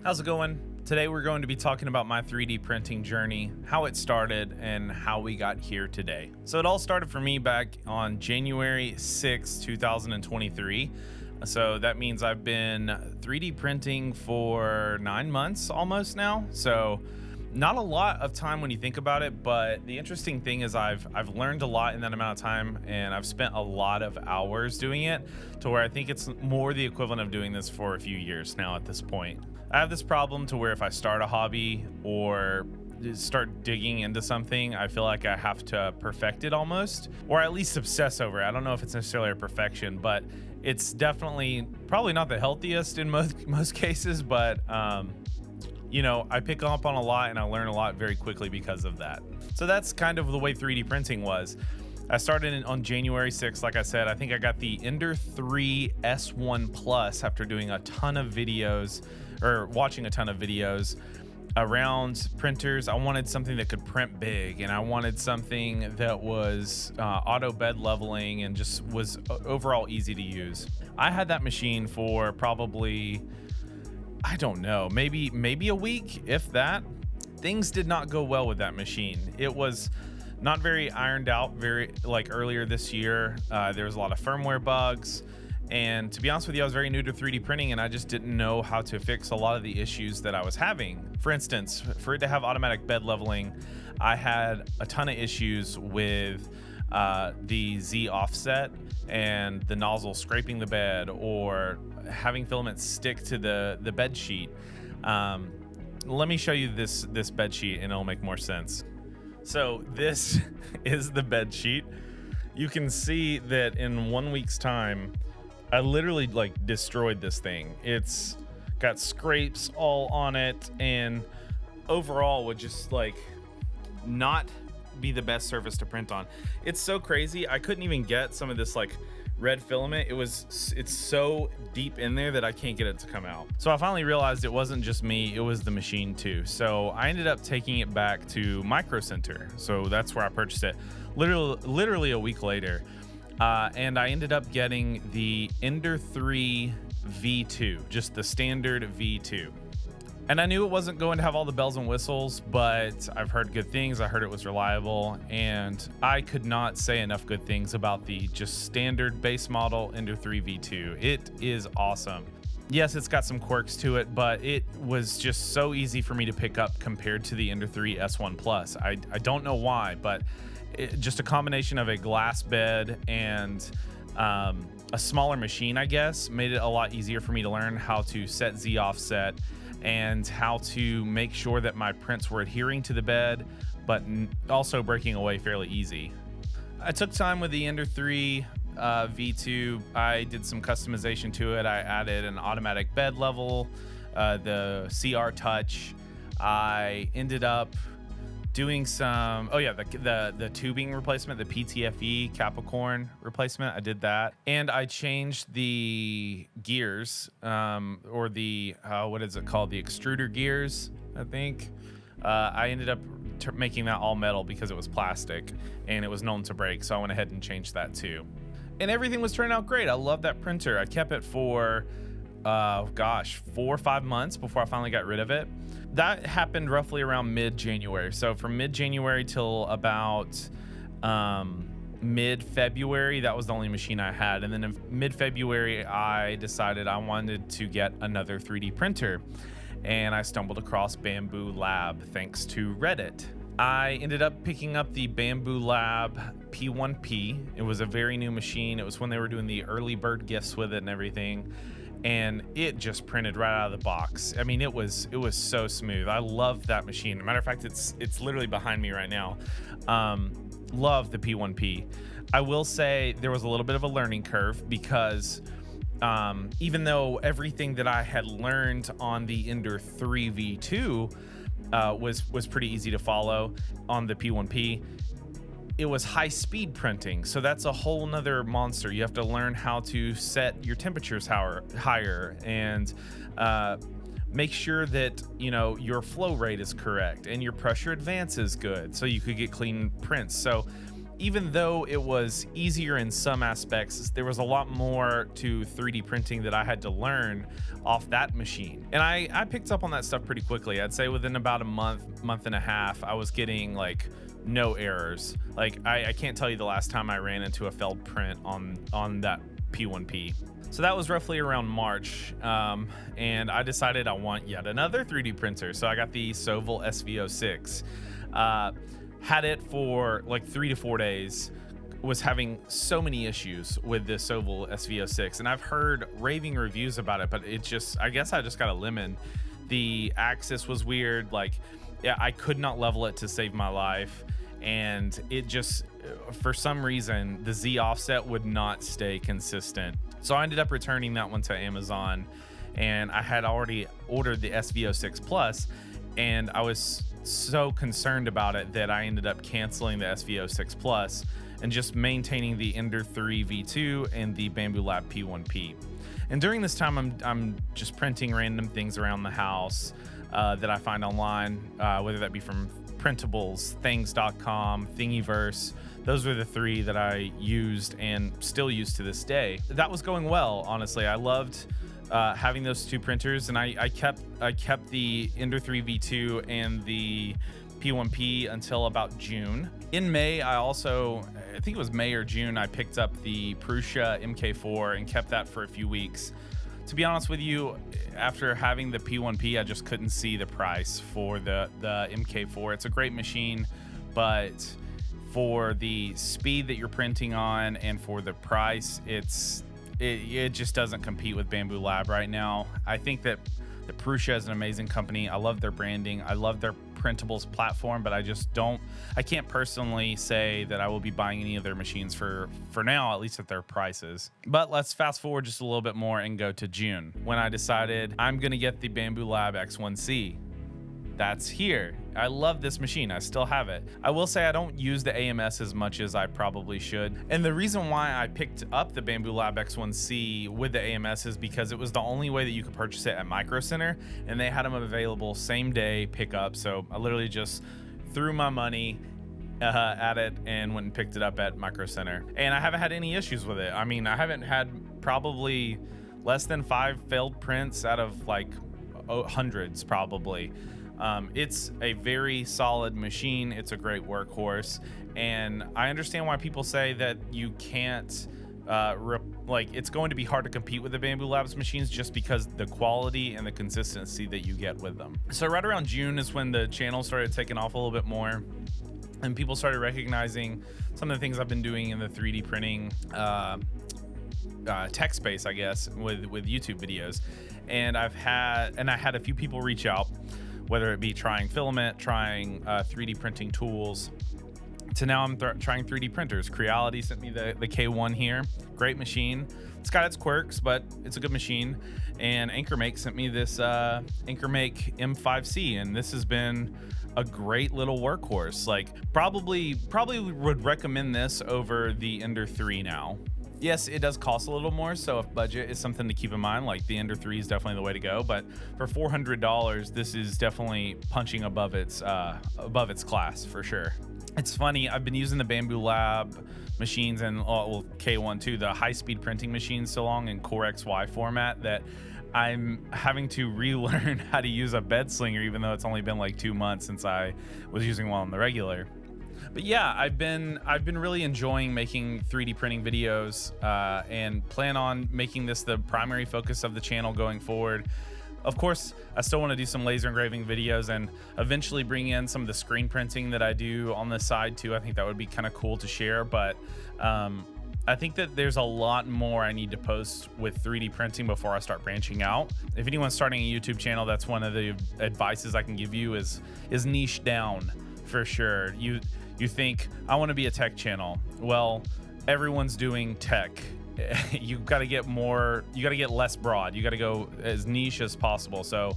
How's it going? Today we're going to be talking about my 3D printing journey, how it started, and how we got here today. So it all started for me back on January 6, 2023. So that means I've been 3D printing for 9 months almost now. So not a lot of time when you think about it, but the interesting thing is I've learned a lot in that amount of time, and I've spent a lot of hours doing it to where I think it's more the equivalent of doing this for a few years now at this point. I have this problem to where if I start a hobby or start digging into something, I feel like I have to perfect it almost, or at least obsess over it. I don't know if it's necessarily a perfection, but it's definitely probably not the healthiest in most cases, but you know, I pick up on a lot and I learn a lot very quickly because of that. So that's kind of the way 3D printing was. I started on January 6th, like I said. I think I got the Ender 3 S1 Plus after doing a ton of videos, or watching a ton of videos around printers. I wanted something that could print big, and I wanted something that was auto bed leveling and just was overall easy to use. I had that machine for probably, I don't know, maybe a week, if that. Things did not go well with that machine. It was not very ironed out earlier this year. There was a lot of firmware bugs. And to be honest with you, I was very new to 3D printing and I just didn't know how to fix a lot of the issues that I was having. For instance, for it to have automatic bed leveling, I had a ton of issues with the Z offset and the nozzle scraping the bed, or having filaments stick to the bed sheet. Let me show you this bed sheet and it'll make more sense. So this is the bed sheet. You can see that in 1 week's time, I literally destroyed this thing. It's got scrapes all on it, and overall would just not be the best surface to print on. It's so crazy. I couldn't even get some of this red filament. It's so deep in there that I can't get it to come out. So I finally realized it wasn't just me, it was the machine too. So I ended up taking it back to Micro Center. So that's where I purchased it literally a week later. And I ended up getting the Ender 3 V2, just the standard V2. And I knew it wasn't going to have all the bells and whistles, but I've heard good things. I heard it was reliable, and I could not say enough good things about the just standard base model Ender 3 V2. It is awesome. Yes, it's got some quirks to it, but it was just so easy for me to pick up compared to the Ender 3 S1 Plus. I don't know why, but just a combination of a glass bed and a smaller machine, I guess, made it a lot easier for me to learn how to set Z offset and how to make sure that my prints were adhering to the bed, but also breaking away fairly easy. I took time with the Ender 3 V2. I did some customization to it. I added an automatic bed level, the CR touch. I ended up doing some, the tubing replacement, the PTFE Capricorn replacement. I did that, and I changed the gears, or the what is it called, the extruder gears, I think. I ended up making that all metal because it was plastic and it was known to break, so I went ahead and changed that too. And everything was turning out great. I love that printer. I kept it for 4 or 5 months before I finally got rid of it. That happened roughly around mid-January. So from mid-January till about mid-February, that was the only machine I had. And then in mid-February, I decided I wanted to get another 3D printer. And I stumbled across Bamboo Lab thanks to Reddit. I ended up picking up the Bamboo Lab P1P. It was a very new machine. It was when they were doing the early bird gifts with it and everything. And it just printed right out of the box. I mean, it was so smooth. I love that machine. Matter of fact, it's literally behind me right now. Love the P1P. I will say there was a little bit of a learning curve because even though everything that I had learned on the Ender 3 V2 was pretty easy to follow on the P1P, it was high speed printing. So that's a whole nother monster. You have to learn how to set your temperatures higher and make sure that, you know, your flow rate is correct and your pressure advance is good so you could get clean prints. So even though it was easier in some aspects, there was a lot more to 3D printing that I had to learn off that machine. And I picked up on that stuff pretty quickly. I'd say within about a month and a half, I was getting like no errors. Like I can't tell you the last time I ran into a failed print on that P1P. So that was roughly around March, and I decided I want yet another 3D printer. So I got the Solli SV6. Had it for like 3 to 4 days, was having so many issues with this Solli SV6, and I've heard raving reviews about it, but it just, I guess I just got a lemon. The axis was weird. Like, yeah, I could not level it to save my life, and it just, for some reason, the Z offset would not stay consistent. So I ended up returning that one to Amazon, and I had already ordered the SV06 Plus, and I was so concerned about it that I ended up canceling the SV06 Plus and just maintaining the Ender 3 V2 and the Bambu Lab P1P. And during this time, I'm just printing random things around the house that I find online, whether that be from printables, things.com, Thingiverse. Those were the 3 that I used and still use to this day. That was going well, honestly. I loved having those 2 printers, and I kept the Ender 3 V2 and the P1P until about June. In May, I think it was May or June, I picked up the Peria MK4 and kept that for a few weeks. To be honest with you, after having the P1P, I just couldn't see the price for the MK4. It's a great machine, but for the speed that you're printing on and for the price, it just doesn't compete with Bambu Lab right now. I think that the Peria is an amazing company. I love their branding. I love their printables platform, but I can't personally say that I will be buying any of their machines for now, at least at their prices. But let's fast forward just a little bit more and go to June, when I decided I'm gonna get the Bambu Lab X1C. That's here. I love this machine. I still have it. I will say I don't use the AMS as much as I probably should. And the reason why I picked up the Bambu Lab X1C with the AMS is because it was the only way that you could purchase it at Micro Center, and they had them available same day pickup. So I literally just threw my money at it and went and picked it up at Micro Center. And I haven't had any issues with it. I mean, I haven't had probably less than 5 failed prints out of like hundreds probably. It's a very solid machine. It's a great workhorse, and I understand why people say that you can't it's going to be hard to compete with the Bambu Labs machines just because the quality and the consistency that you get with them. So right around June is when the channel started taking off a little bit more, and people started recognizing some of the things I've been doing in the 3D printing tech space, I guess, with YouTube videos. And I had a few people reach out, whether it be trying filament, trying 3D printing tools, to now I'm trying 3D printers. Creality sent me the K1 here. Great machine. It's got its quirks, but it's a good machine. And AnchorMake sent me this AnchorMake M5C, and this has been a great little workhorse. Like, probably would recommend this over the Ender 3 now. Yes, it does cost a little more, so if budget is something to keep in mind, like the Ender 3 is definitely the way to go, but for $400, this is definitely punching above its class for sure. It's funny, I've been using the Bambu Lab machines and K1 too, the high-speed printing machines so long in Core XY format that I'm having to relearn how to use a bed slinger, even though it's only been like 2 months since I was using one on the regular. But yeah, I've been really enjoying making 3D printing videos and plan on making this the primary focus of the channel going forward. Of course, I still want to do some laser engraving videos and eventually bring in some of the screen printing that I do on the side too. I think that would be kind of cool to share, but I think that there's a lot more I need to post with 3D printing before I start branching out. If anyone's starting a YouTube channel, that's one of the advices I can give you is niche down for sure. You think, I want to be a tech channel. Well, everyone's doing tech. You got to get less broad. You got to go as niche as possible. So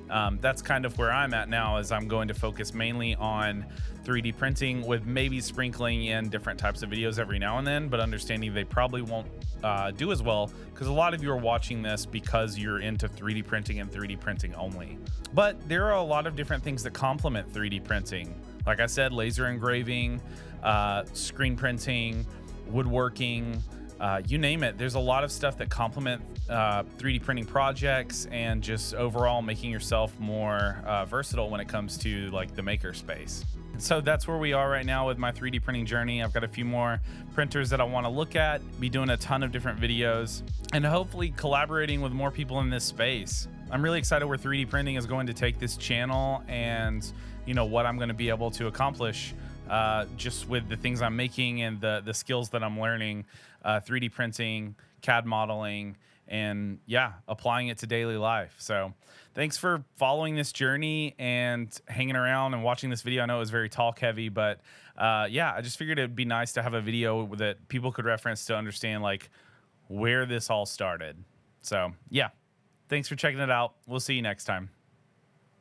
that's kind of where I'm at now, is I'm going to focus mainly on 3D printing with maybe sprinkling in different types of videos every now and then, but understanding they probably won't do as well because a lot of you are watching this because you're into 3D printing and 3D printing only. But there are a lot of different things that complement 3D printing. Like I said, laser engraving, screen printing, woodworking, you name it. There's a lot of stuff that complement 3D printing projects and just overall making yourself more versatile when it comes to like the maker space. So that's where we are right now with my 3D printing journey. I've got a few more printers that I want to look at, be doing a ton of different videos, and hopefully collaborating with more people in this space. I'm really excited where 3D printing is going to take this channel, and you know what I'm going to be able to accomplish just with the things I'm making and the skills that I'm learning, 3D printing, CAD modeling, and yeah, applying it to daily life. So thanks for following this journey and hanging around and watching this video. I know it was very talk heavy, but yeah, I just figured it'd be nice to have a video that people could reference to understand like where this all started. So yeah, thanks for checking it out. We'll see you next time.